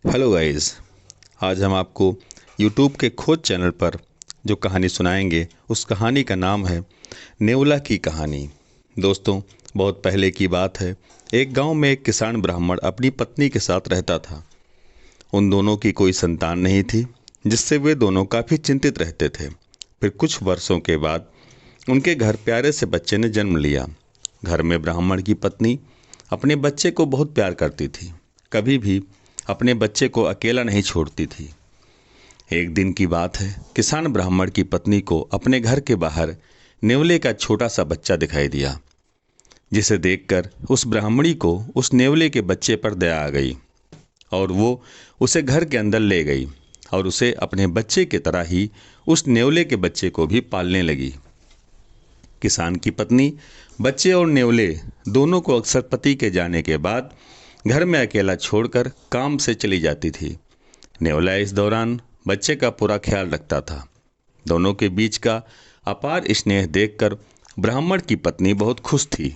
Hello guys. आज हम आपको यूट्यूब के खोज चैनल पर जो कहानी सुनाएंगे उस कहानी का नाम है नेवला की कहानी। दोस्तों, बहुत पहले की बात है। एक गांव में एक किसान ब्राह्मण अपनी पत्नी के साथ रहता था। उन दोनों की कोई संतान नहीं थी, जिससे वे दोनों काफ़ी चिंतित रहते थे। फिर कुछ वर्षों के बाद उनके घर प्यारे से बच्चे ने जन्म लिया। घर में ब्राह्मण की पत्नी अपने बच्चे को बहुत प्यार करती थी। कभी भी अपने बच्चे को अकेला नहीं छोड़ती थी। एक दिन की बात है, किसान ब्राह्मण की पत्नी को अपने घर के बाहर नेवले का छोटा सा बच्चा दिखाई दिया, जिसे देखकर उस ब्राह्मणी को उस नेवले के बच्चे पर दया आ गई और वो उसे घर के अंदर ले गई और उसे अपने बच्चे की तरह ही उस नेवले के बच्चे को भी पालने लगी। किसान की पत्नी बच्चे और नेवले दोनों को अक्सर पति के जाने के बाद घर में अकेला छोड़कर काम से चली जाती थी। नेवला इस दौरान बच्चे का पूरा ख्याल रखता था। दोनों के बीच का अपार स्नेह देखकर ब्राह्मण की पत्नी बहुत खुश थी,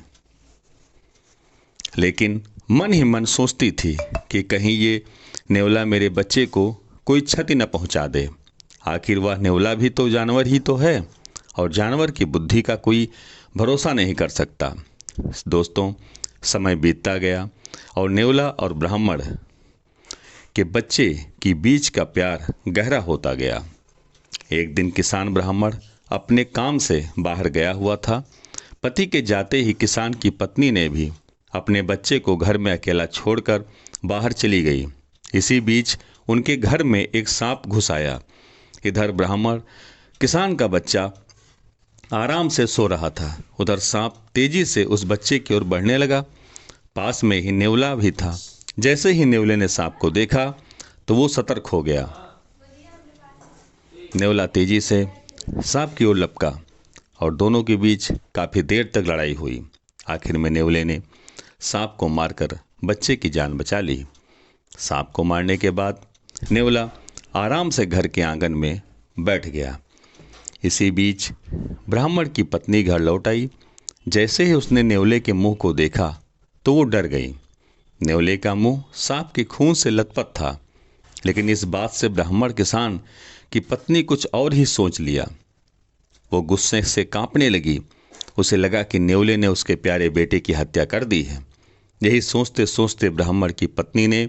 लेकिन मन ही मन सोचती थी कि कहीं ये नेवला मेरे बच्चे को कोई क्षति न पहुंचा दे। आखिर वह नेवला भी तो जानवर ही तो है और जानवर की बुद्धि का कोई भरोसा नहीं कर सकता। दोस्तों, समय बीतता गया और नेवला और ब्राह्मण के बच्चे के बीच का प्यार गहरा होता गया। एक दिन किसान ब्राह्मण अपने काम से बाहर गया हुआ था। पति के जाते ही किसान की पत्नी ने भी अपने बच्चे को घर में अकेला छोड़कर बाहर चली गई। इसी बीच उनके घर में एक सांप घुस आया। इधर ब्राह्मण किसान का बच्चा आराम से सो रहा था, उधर सांप तेजी से उस बच्चे की ओर बढ़ने लगा। पास में ही नेवला भी था। जैसे ही नेवले ने सांप को देखा तो वो सतर्क हो गया। नेवला तेजी से सांप की ओर लपका और दोनों के बीच काफ़ी देर तक लड़ाई हुई। आखिर में नेवले ने सांप को मारकर बच्चे की जान बचा ली। सांप को मारने के बाद नेवला आराम से घर के आंगन में बैठ गया। इसी बीच ब्राह्मण की पत्नी घर लौट आई। जैसे ही उसने नेवले के मुंह को देखा तो वो डर गई। नेवले का मुंह सांप के खून से लथपथ था, लेकिन इस बात से ब्राह्मण किसान की पत्नी कुछ और ही सोच लिया। वो गुस्से से कांपने लगी। उसे लगा कि नेवले ने उसके प्यारे बेटे की हत्या कर दी है। यही सोचते सोचते ब्राह्मण की पत्नी ने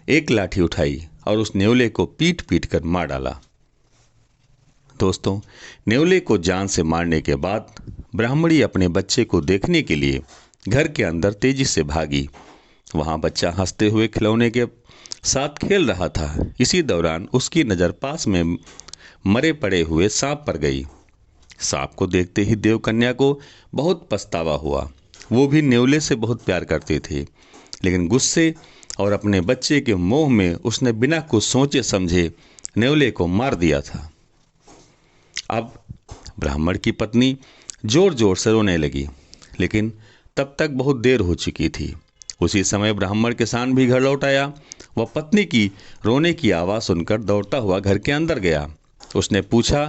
एक लाठी उठाई और उस नेवले को पीट पीट कर मार डाला। दोस्तों, नेवले को जान से मारने के बाद ब्राह्मणी अपने बच्चे को देखने के लिए घर के अंदर तेजी से भागी। वहां बच्चा हंसते हुए खिलौने के साथ खेल रहा था। इसी दौरान उसकी नज़र पास में मरे पड़े हुए सांप पर गई। सांप को देखते ही देवकन्या को बहुत पछतावा हुआ। वो भी नेवले से बहुत प्यार करती थी, लेकिन गुस्से और अपने बच्चे के मोह में उसने बिना कुछ सोचे समझे नेवले को मार दिया था। अब ब्राह्मण की पत्नी जोर जोर से रोने लगी, लेकिन तब तक बहुत देर हो चुकी थी। उसी समय ब्राह्मण किसान भी घर लौट आया। वह पत्नी की रोने की आवाज़ सुनकर दौड़ता हुआ घर के अंदर गया। उसने पूछा,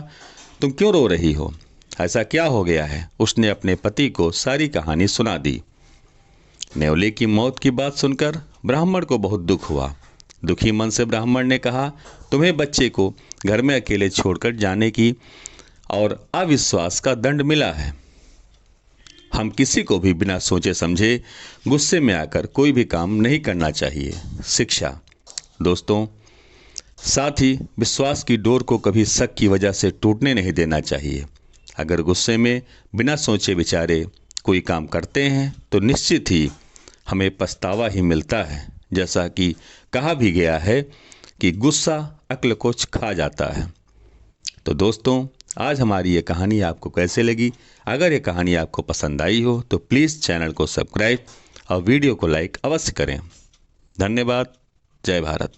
तुम क्यों रो रही हो? ऐसा क्या हो गया है? उसने अपने पति को सारी कहानी सुना दी। नेवले की मौत की बात सुनकर ब्राह्मण को बहुत दुख हुआ। दुखी मन से ब्राह्मण ने कहा, तुम्हें बच्चे को घर में अकेले छोड़कर जाने की और अविश्वास का दंड मिला है। हम किसी को भी बिना सोचे समझे गुस्से में आकर कोई भी काम नहीं करना चाहिए। शिक्षा। दोस्तों, साथ ही विश्वास की डोर को कभी शक की वजह से टूटने नहीं देना चाहिए। अगर गुस्से में बिना सोचे विचारे कोई काम करते हैं तो निश्चित ही हमें पछतावा ही मिलता है। जैसा कि कहा भी गया है कि गुस्सा अक्ल को खा जाता है। तो दोस्तों, आज हमारी ये कहानी आपको कैसे लगी? अगर ये कहानी आपको पसंद आई हो तो प्लीज़ चैनल को सब्सक्राइब और वीडियो को लाइक अवश्य करें। धन्यवाद। जय भारत।